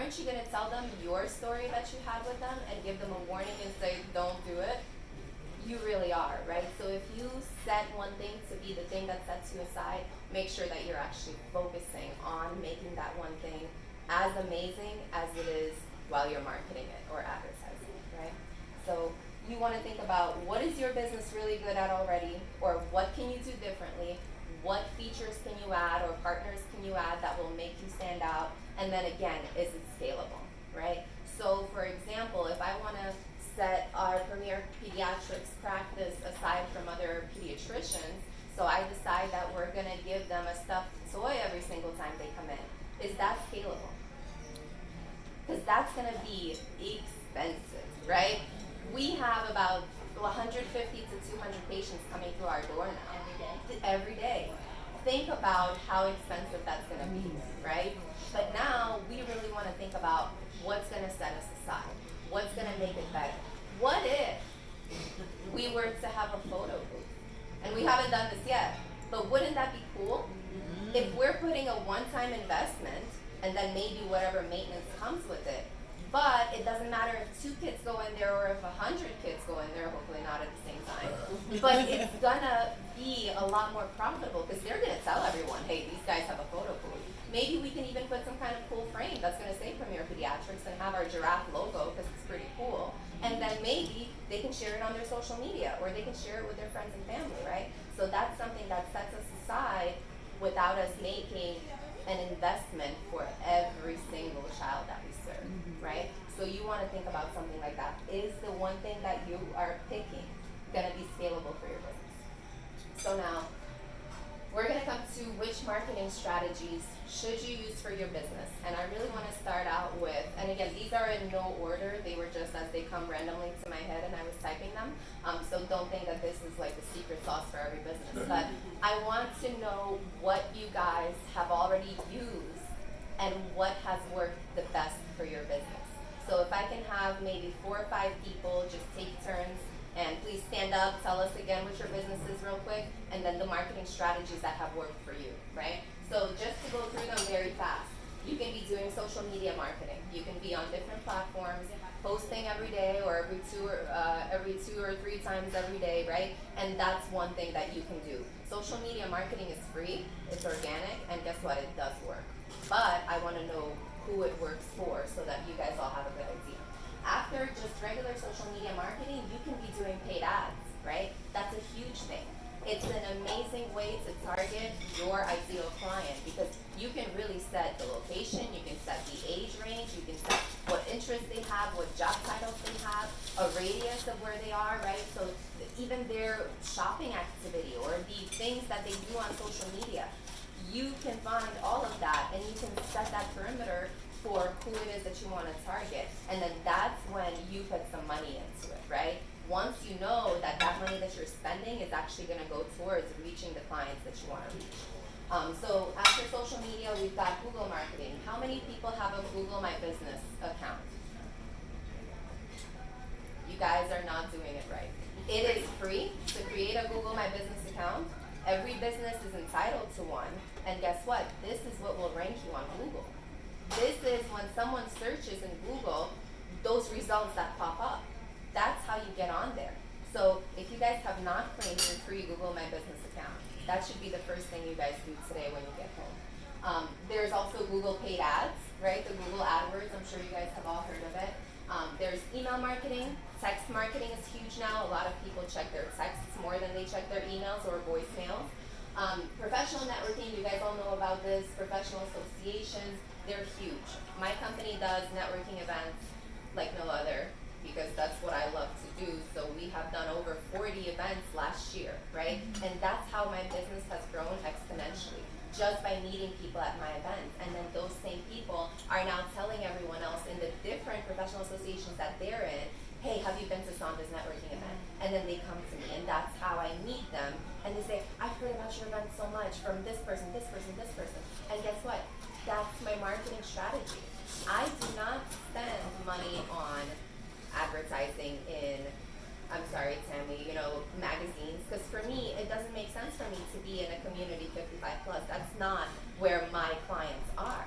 aren't you going to tell them your story that you had with them and give them a warning and say, don't do it? You really are, right? So if you set one thing to be the thing that sets you aside, make sure that you're actually focusing on making that one thing as amazing as it is while you're marketing it or advertising it, right? So you want to think about what is your business really good at already, or what can you do differently? What features can you add or partners can you add that will make you stand out? And then again, is it scalable, right? So for example, if I want to set our premier pediatrics practice aside from other pediatricians, so I decide that we're going to give them a stuffed toy every single time they come in, is that scalable? Because that's going to be expensive, right? We have about 150 to 200 patients coming through our door now. Every day. Think about how expensive that's going to be, right? But now we really want to think about what's going to set us aside, what's going to make it better. What if we were to have a photo booth? And we haven't done this yet, but wouldn't that be cool? If we're putting a one-time investment and then maybe whatever maintenance comes with it, but it doesn't matter if 2 kids go in there or if 100 kids go in there, hopefully not at the same time. But it's gonna be a lot more profitable because they're gonna tell everyone, hey, these guys have a photo booth. Maybe we can even put some kind of cool frame that's gonna say Premier Pediatrics and have our giraffe logo because it's pretty cool. And then maybe they can share it on their social media or they can share it with their friends and family, right? So that's something that sets us aside without us making an investment for every single child that we serve, right? So you want to think about something like that. Is the one thing that you are picking going to be scalable for your business? So now, we're going to come to which marketing strategies should you use for your business. And I really want to start out with, and again, these are in no order. They were just as they come randomly to my head and I was typing them. So don't think that this is like the secret sauce for every business. But I want to know what you guys have already used and what has worked the best for your business. So if I can have maybe 4 or 5 people just take turns, and please stand up, tell us again what your business is real quick, and then the marketing strategies that have worked for you, right? So just to go through them very fast, you can be doing social media marketing. You can be on different platforms, posting every day or every two or three times every day, right? And that's one thing that you can do. Social media marketing is free, it's organic, and guess what? It does work. But I want to know who it works for so that you guys all have a good idea. After just regular social media marketing, you can be doing paid ads, right? That's a huge thing. It's an amazing way to target your ideal client because you can really set the location, you can set the age range, you can set what interests they have, what job titles they have, a radius of where they are, right? So even their shopping activity or the things that they do on social media, you can find all of that and you can set that perimeter for who it is that you want to target. And then that's when you put some money into it, right? Once you know that that money that you're spending is actually going to go towards reaching the clients that you want to reach. So after social media, we've got Google marketing. How many people have a Google My Business account? You guys are not doing it right. It is free to create a Google My Business account. Every business is entitled to one. And guess what? This is what will rank you on Google. This is when someone searches in Google, those results that pop up. That's how you get on there. So if you guys have not claimed your free Google My Business account, that should be the first thing you guys do today when you get home. There's also Google paid ads, right? The Google AdWords, I'm sure you guys have all heard of it. There's email marketing. Text marketing is huge now. A lot of people check their texts more than they check their emails or voicemails. Professional networking, you guys all know about this. Professional associations, they're huge. My company does networking events like no other because that's what I love to do. So we have done over 40 events last year, right? And that's how my business has grown exponentially, just by meeting people at my events. And then those same people are now telling everyone else in the different professional associations that they're in, hey, have you been to Sonda's networking event? And then they come to me, and that's how I meet them. And they say, I've heard about your event so much from this person, this person, this person. And guess what? That's my marketing strategy. I do not spend money on advertising in, I'm sorry, Tammy, magazines, because for me, it doesn't make sense for me to be in a community 55 plus. That's not where my clients are.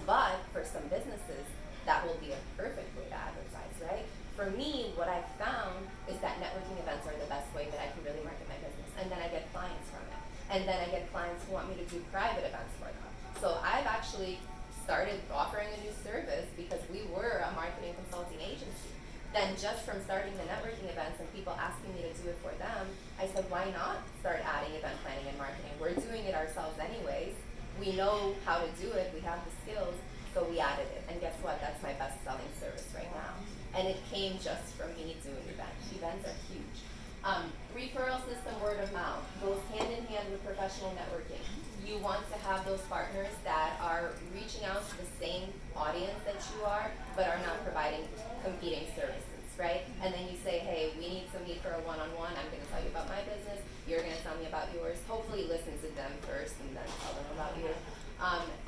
But for some businesses, that will be a perfect way to advertise, right? For me, what I've found is that networking events are the best way that I can really market my business. And then I get clients from it. And then I get clients who want me to do private events for them. So I've actually started offering a new service because we were a marketing consulting agency. Then just from starting the networking events and people asking me to do it for them, I said, why not start adding event planning and marketing? We're doing it ourselves anyways. We know how to do it, we have the skills, so we added it. And guess what? That's my best selling service right now. And it came just from me doing events. Events are huge. Referral system, word of mouth, goes hand in hand with professional networking. You want to have those partners that are reaching out to the same audience that you are, but are not providing competing services, right? And then you say, hey, we need to meet for a one-on-one. I'm going to tell you about my business. You're going to tell me about yours. Hopefully listen to them first and then tell them about you.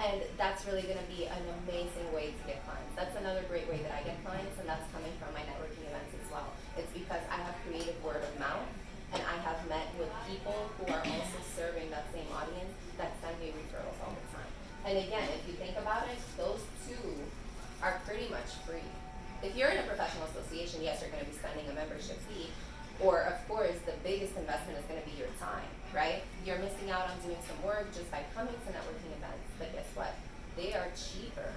And that's really going to be an amazing way to get clients. That's another great way that I get clients, and that's coming from my networking events as well. It's because I have created word of mouth, and I have met with people who are also serving that same audience that send me referrals all the time. And again, if you think about it, those two are pretty much free. If you're in a professional association, yes, you're going to be spending a membership fee. Or, of course, the biggest investment is going to be your time, right? You're missing out on doing some work just by coming to networking events. But guess what? They are cheaper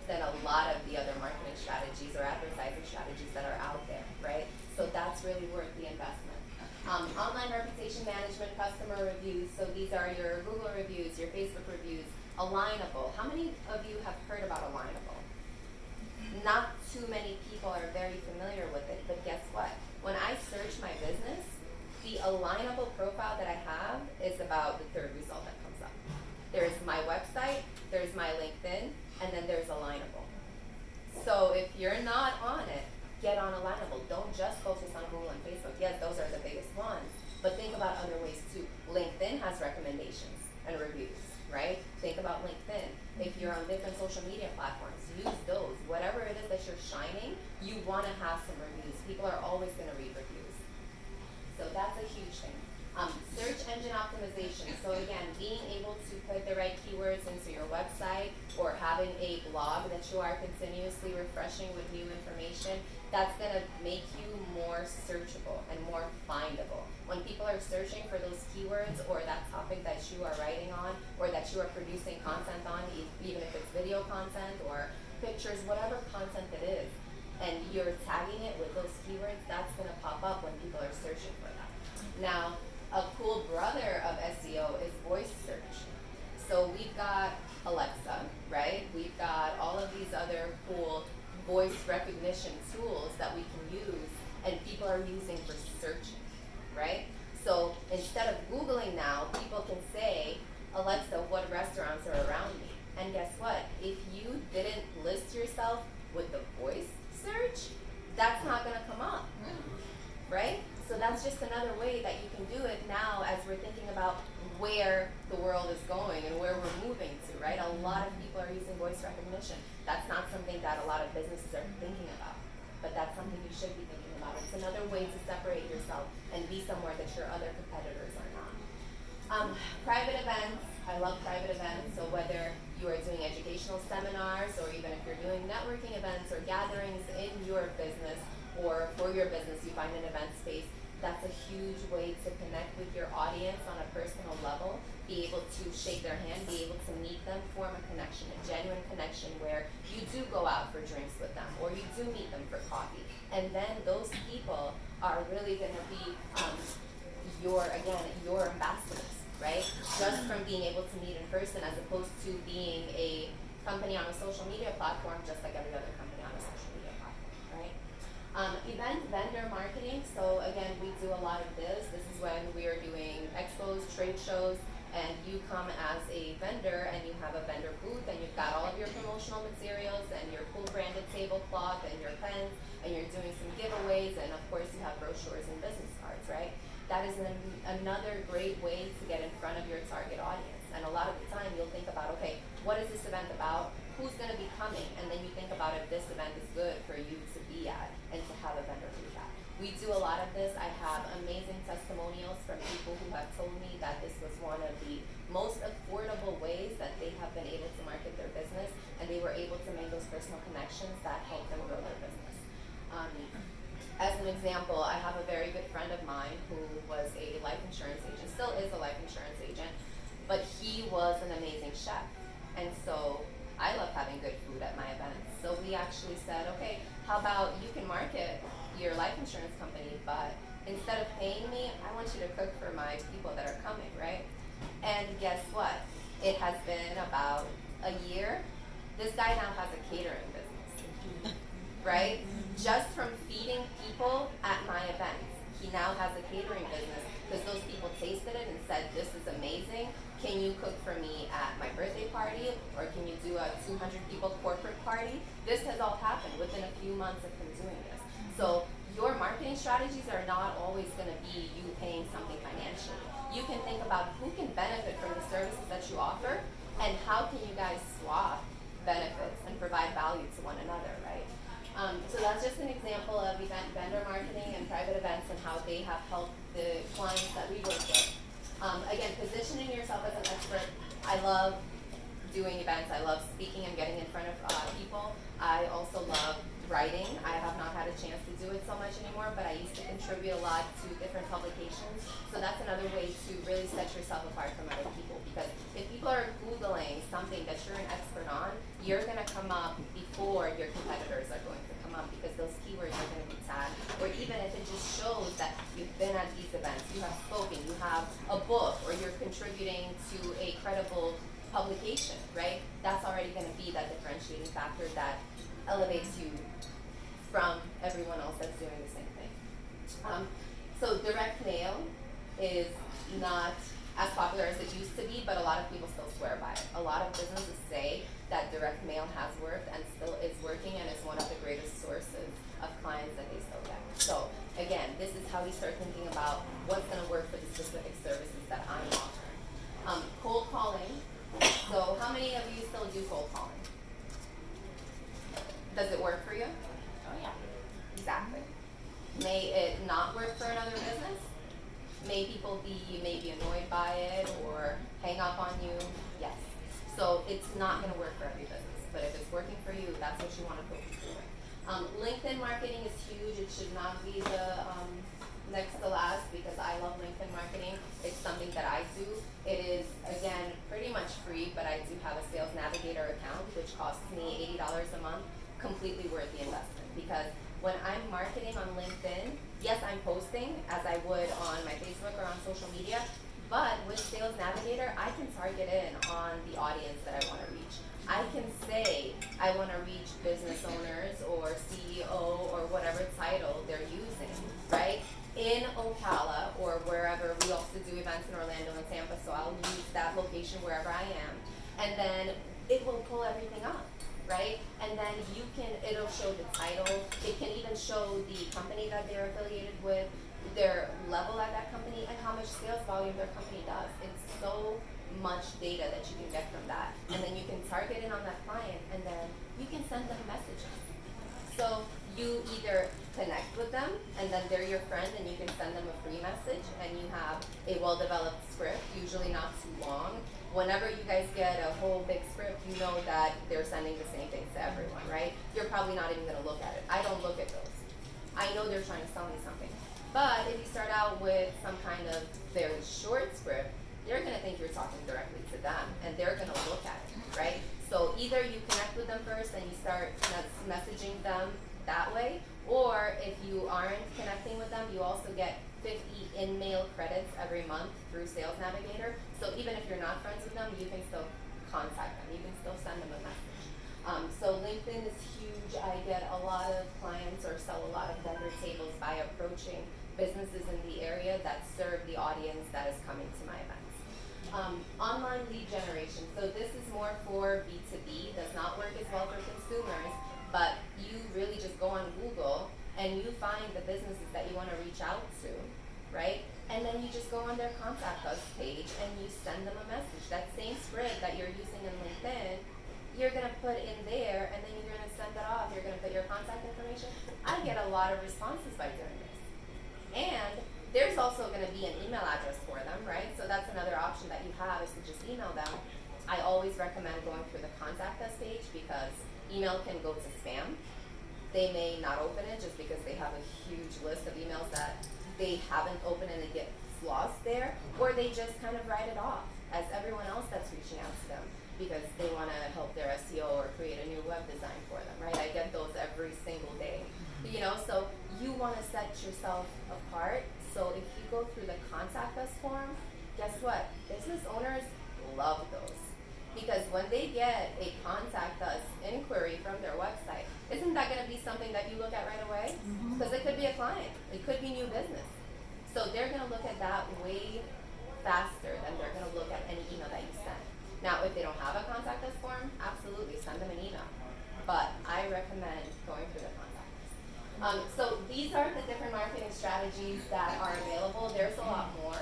than a lot of the other marketing strategies or advertising strategies that are out there, right? So that's really worth the investment. Online reputation management, customer reviews. So these are your Google reviews, your Facebook reviews. Alignable. How many of you have heard about Alignable? Not too many people are very familiar with it, but guess what? When I search my business, the Alignable profile that I have is about the third result that comes up. There's my website, there's my LinkedIn, and then there's Alignable. So if you're not on it, get on Alignable. Don't just focus on Google and Facebook. Yes, those are the biggest ones, but think about other ways too. LinkedIn has recommendations and reviews, right? Think about LinkedIn. If you're on different social media platforms, use those. Whatever it is that you're shining, you want to have some reviews. People are always going to read reviews. So that's a huge thing. Search engine optimization. So again, being able to put the right keywords into your website or having a blog that you are continuously refreshing with new information, that's going to make you more searchable and more findable. When people are searching for those keywords or that topic that you are writing on or that you are producing content on, even if it's video content or pictures, whatever content it is, and you're tagging it with those keywords, that's going to pop up when people are searching for that. Now, a cool brother of SEO is voice search. So we've got Alexa, right? We've got all of these other cool voice recognition tools that we can use and people are using for searching, right? So instead of Googling now, people can say, Alexa, what restaurants are around me? And guess what? If you didn't list yourself with the voice search, that's not going to come up, right? So that's just another way that you can do it now as we're thinking about where the world is going and where we're moving to, right? A lot of people are using voice recognition. That's not something that a lot of businesses are thinking about, but that's something you should be thinking about. It's another way to separate yourself and be somewhere that your other competitors are not. Private events. I love private events. So whether you are doing educational seminars or even if you're doing networking events or gatherings in your business or for your business, you find an event space. That's a huge way to connect with your audience on a personal level, be able to shake their hand, be able to meet them, form a connection, a genuine connection where you do go out for drinks with them or you do meet them for coffee. And then those people are really going to be your ambassadors, right? Just from being able to meet in person as opposed to being a company on a social media platform just like every other company on a social media platform, right? Event vendor marketing. So again, we do a lot of this. This is when we are doing expos, trade shows, and you come as a vendor and you have a vendor booth and you've got all of your promotional materials and your cool branded tablecloth and your pens and you're doing some giveaways and of course you have brochures and business cards, right? That is another great way to get in front of your target audience. And a lot of the time you'll think about, okay, what is this event about? Who's going to be coming? And then you think about if this event is good for you to be at and to have a vendor do that. We do a lot of this. I have amazing testimonials from people who have told me that this was one of the most affordable ways that they have been able to market their business, and they were able to make those personal connections that helped them grow their business. As an example, I have a very good friend of mine who was a life insurance agent, still is a life insurance agent, but he was an amazing chef. And so I love having good food at my events. So we actually said, okay, how about you can market your life insurance company, but instead of paying me, I want you to cook for my people that are coming, right? And guess what? It has been about a year. This guy now has a catering business, right? Just from feeding people at my events, he now has a catering business because those people tasted it and said, this is amazing. Can you cook for me at my birthday party, or can you do a 200 people corporate party? This has all happened within a few months of him doing this. So your marketing strategies are not always going to be you paying something financially. You can think about who can benefit from the services that you offer, and how can you guys swap benefits and provide value to one another, right? So that's just an example of vendor marketing and private events and how they have helped the clients that we work with. Again, positioning yourself as an expert. I love doing events. I love speaking and getting in front of people. I also love writing. I have not had a chance to do it so much anymore, but I used to contribute a lot to different publications. So that's another way to really set yourself apart from other people, because if people are Googling something that you're an expert on, you're going to come up before your competitors are going to come up, because those keywords are going to be tagged. Or even if it just shows that you've been at these events, you have spoken, you have a book, or you're contributing to a credible publication, right? That's already going to be that differentiating factor that elevates you from everyone else that's doing the same thing. So direct mail is not as popular as it used to be, but a lot of people still swear by it. A lot of businesses say that direct mail has worked and still is working, and is one of the greatest sources of clients that they still get. So again, this is how we start thinking about what's going to work for the specific services that I'm offering. Cold calling. So how many of you still do cold calling? Does it work for you? Oh yeah. Exactly. May it not work for another business? May people be maybe annoyed by it or hang up on you? Yes. So it's not going to work for every business, but if it's working for you, that's what you want to focus on. LinkedIn marketing is huge. It should not be the next to last, because I love LinkedIn marketing. It's something that I do. It is, again, pretty much free, but I do have a Sales Navigator account, which costs me $80 a month. Completely worth the investment, because when I'm marketing on LinkedIn, yes, I'm posting as I would on my Facebook or on social media, but with Sales Navigator, I can target in on the audience that I want to reach. I can say I want to reach business owners or CEO or whatever title they're using, right? In Ocala or wherever. We also do events in Orlando and Tampa, so I'll use that location wherever I am. And then it will pull everything up, right? And then it'll show the title. It can even show the company that they're affiliated with, their level at that company, and how much sales volume their company does. It's so much data that you can get from that. And then you can target in on that client, and then you can send them messages. So you either connect with them, and then they're your friend, and you can send them a free message, and you have a well-developed script, usually not too long. Whenever you guys get a whole big script, you know that they're sending the same things to everyone, right? You're probably not even gonna look at it. I don't look at those. I know they're trying to sell me something. But if you start out with some kind of very short script, they're gonna think you're talking directly to them, and they're gonna look at it, right? So either you connect with them first and you start messaging them that way, or if you aren't connecting with them, you also get 50 in-mail credits every month through Sales Navigator. So even if you're not friends with them, you can still contact them. You can still send them a message. So LinkedIn is huge. I get a lot of clients or sell a lot of vendor tables by approaching businesses in the area that serve the audience that is coming to my events. Online lead generation. So this is more for B2B. Does not work as well for consumers, but you really just go on Google and you find the businesses that you want to reach out to, right? And then you just go on their contact us page and you send them a message. That same script that you're using in LinkedIn, you're gonna put in there, and then you're gonna send that off. You're gonna put your contact information. I get a lot of responses by doing this. And there's also gonna be an email address for them, right? So that's another option that you have, is to just email them. I always recommend going through the contact us page because email can go to spam. They may not open it just because they have a huge list of emails that they haven't opened and it gets lost there, or they just kind of write it off as everyone else that's reaching out to them because they want to help their SEO or create a new web design for them, right? I get those every single day, you know, so you want to set yourself apart. So if you go through the contact us form, guess what? Business owners love those. Because when they get a contact us inquiry from their website, isn't that going to be something that you look at right away? Because it could be a client, it could be new business. So they're going to look at that way faster than they're going to look at any email that you send. Now, if they don't have a contact us form, absolutely send them an email. But I recommend going through the contact us. So these are the different marketing strategies that are available. There's a lot more,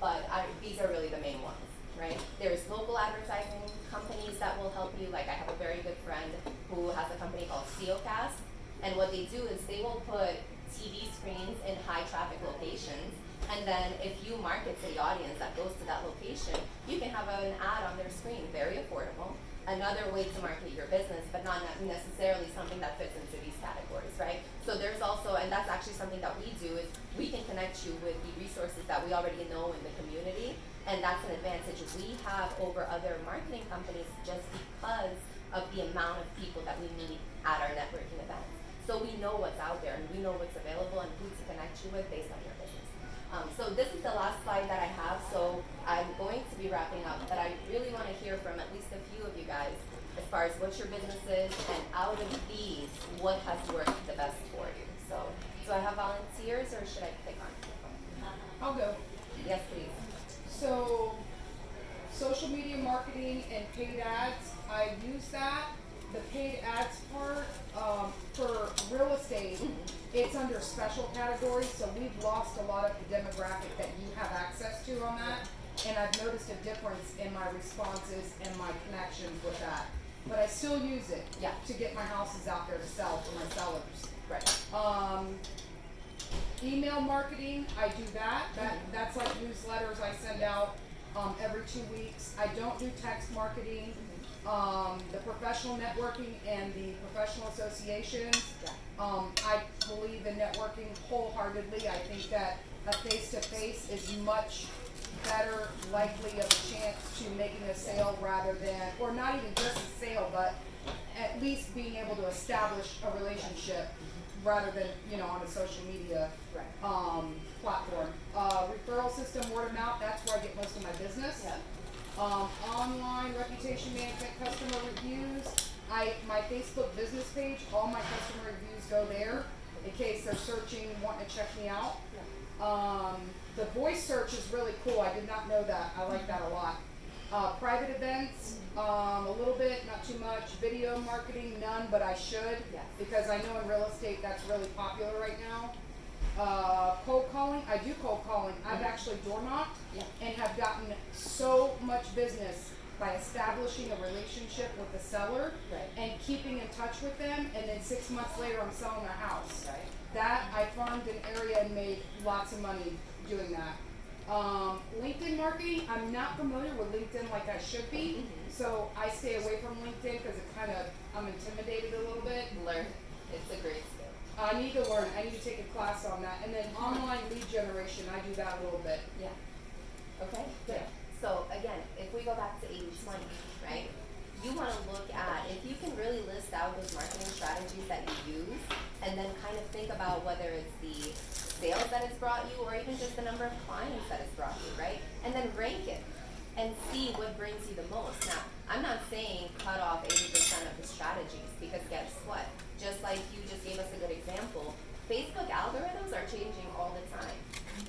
but these are really the main ones. Right? There's local advertising companies that will help you. Like I have a very good friend who has a company called SEOcast, and what they do is they will put TV screens in high traffic locations, and then if you market to the audience that goes to that location, you can have an ad on their screen, very affordable. Another way to market your business, but not necessarily something that fits into these categories, right? So there's also, and that's actually something that we do, is we can connect you with the resources that we already know in the community. And that's an advantage we have over other marketing companies just because of the amount of people that we meet at our networking events. So we know what's out there and we know what's available and who to connect you with based on your business. So this is the last slide that I have. So I'm going to be wrapping up, but I really want to hear from at least a few of you guys as far as what your business is, and out of these, what has worked the best for you. So do I have volunteers or should I pick on? I'll go. Yes, please. So, social media marketing and paid ads, I use that. The paid ads part, for real estate, it's under special categories, so we've lost a lot of the demographic that you have access to on that. And I've noticed a difference in my responses and my connections with that. But I still use it to get my houses out there to sell for my sellers. Right. Email marketing, I do that. That's like newsletters I send out every 2 weeks. I don't do text marketing. The professional networking and the professional associations, I believe in networking wholeheartedly. I think that a face-to-face is much better likely of a chance to making a sale rather than, or not even just a sale, but at least being able to establish a relationship rather than, on a social media platform. Referral system, word of mouth, that's where I get most of my business. Online reputation management, customer reviews. My Facebook business page, all my customer reviews go there in case they're searching, wanting to check me out. The voice search is really cool. I did not know that. I like that a lot. Private events, a little bit, not too much. Video marketing, none, but I should because I know in real estate that's really popular right now. Cold calling, I do cold calling. I've actually door knocked and have gotten so much business by establishing a relationship with the seller and keeping in touch with them, and then 6 months later I'm selling their house. That, I farmed an area and made lots of money doing that. LinkedIn marketing, I'm not familiar with LinkedIn like I should be, so I stay away from LinkedIn because I'm intimidated a little bit. Learn. It's a great skill. I need to learn. I need to take a class on that. And then online lead generation, I do that a little bit. Yeah. Okay, good. So again, if we go back to 80-20, right? You want to look at, if you can really list out those marketing strategies that you use, and then kind of think about whether it's the sales that it's brought you or even just the number of clients that it's brought you, right? And then rank it and see what brings you the most. Now, I'm not saying cut off 80% of the strategies, because guess what? Just like you just gave us a good example, Facebook algorithms are changing all the time.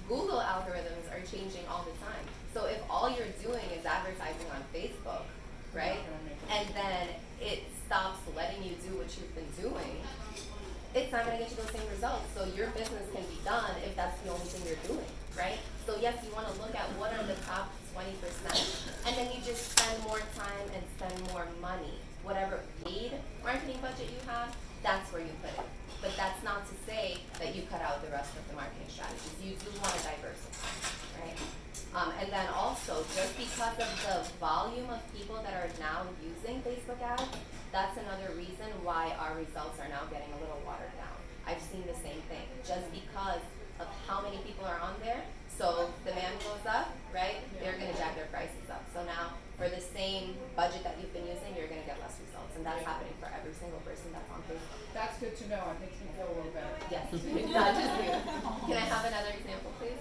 Google algorithms are changing all the time. So if all you're doing is advertising on Facebook, right, and then it stops letting you do what you've been doing, it's not going to get you those same results. So your business can be done if that's the only thing you're doing, right? So yes, you want to look at what are the top 20%, and then you just spend more time and spend more money. Whatever paid marketing budget you have, that's where you put it. But that's not to say that you cut out the rest of the marketing strategies. You do want to diversify, right? And then also, just because of the volume of people that are now using Facebook ads, that's another reason why our results are now getting a little watered down. I've seen the same thing, just because of how many people are on there. So demand goes up, right? They're gonna jack their prices up. So now, for the same budget that you've been using, you're gonna get less results, and that's happening for every single person that's on Facebook. That's good to know. It makes me feel a little better. Yes, it's not just you. Can I have another example, please?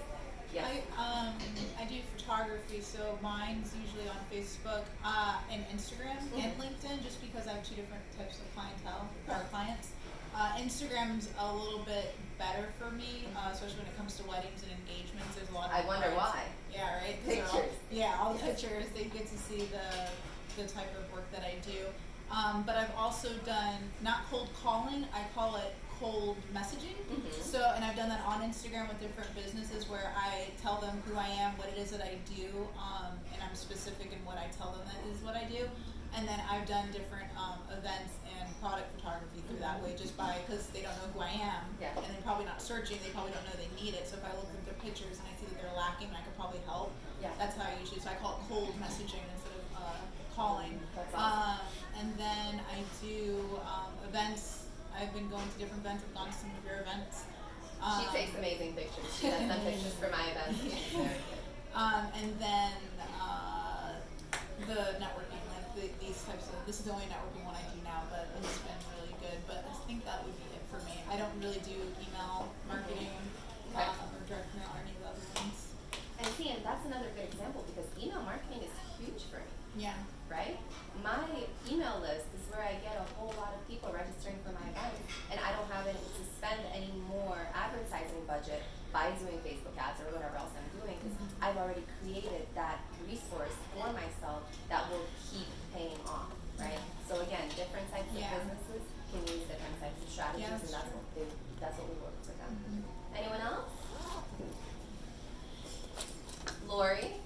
Yes. I do photography, so mine's usually on Facebook and Instagram and LinkedIn, just because I have two different types of clientele or clients. Instagram's a little bit better for me, especially when it comes to weddings and engagements. There's a lot of I wonder cards. why. Yeah, right. 'Cause they're Pictures. all the pictures. They get to see the type of work that I do. But I've also done not cold calling. I call it cold messaging. So, and I've done that on Instagram with different businesses where I tell them who I am, what it is that I do, and I'm specific in what I tell them that is what I do. And then I've done different events and product photography through that way, just because they don't know who I am, Yeah. and they're probably not searching. They probably don't know they need it. So if I look at their pictures and I see that they're lacking, I could probably help. Yeah. That's how I usually. So I call it cold messaging instead of calling. That's awesome. And then I do events. I've been going to different events. I've gone to some of your events. She takes amazing pictures. She has done pictures for my events. It's very good. And then the networking, like these types of. This is the only networking one I do now, but it's been really good. But I think that would be it for me. I don't really do email marketing Okay. or direct mail or any of the other ones. And see, and that's another good example, because email marketing is huge for me. Yeah. Right? My email list is where I get a whole lot of people registering for my events, and I don't have to spend any more advertising budget by doing Facebook ads or whatever else I'm doing, because I've already created that resource for myself that will keep paying off, right? So again, different types of Yeah. businesses can use different types of strategies, Yeah, that's and that's what we work with them. Anyone else? Lori?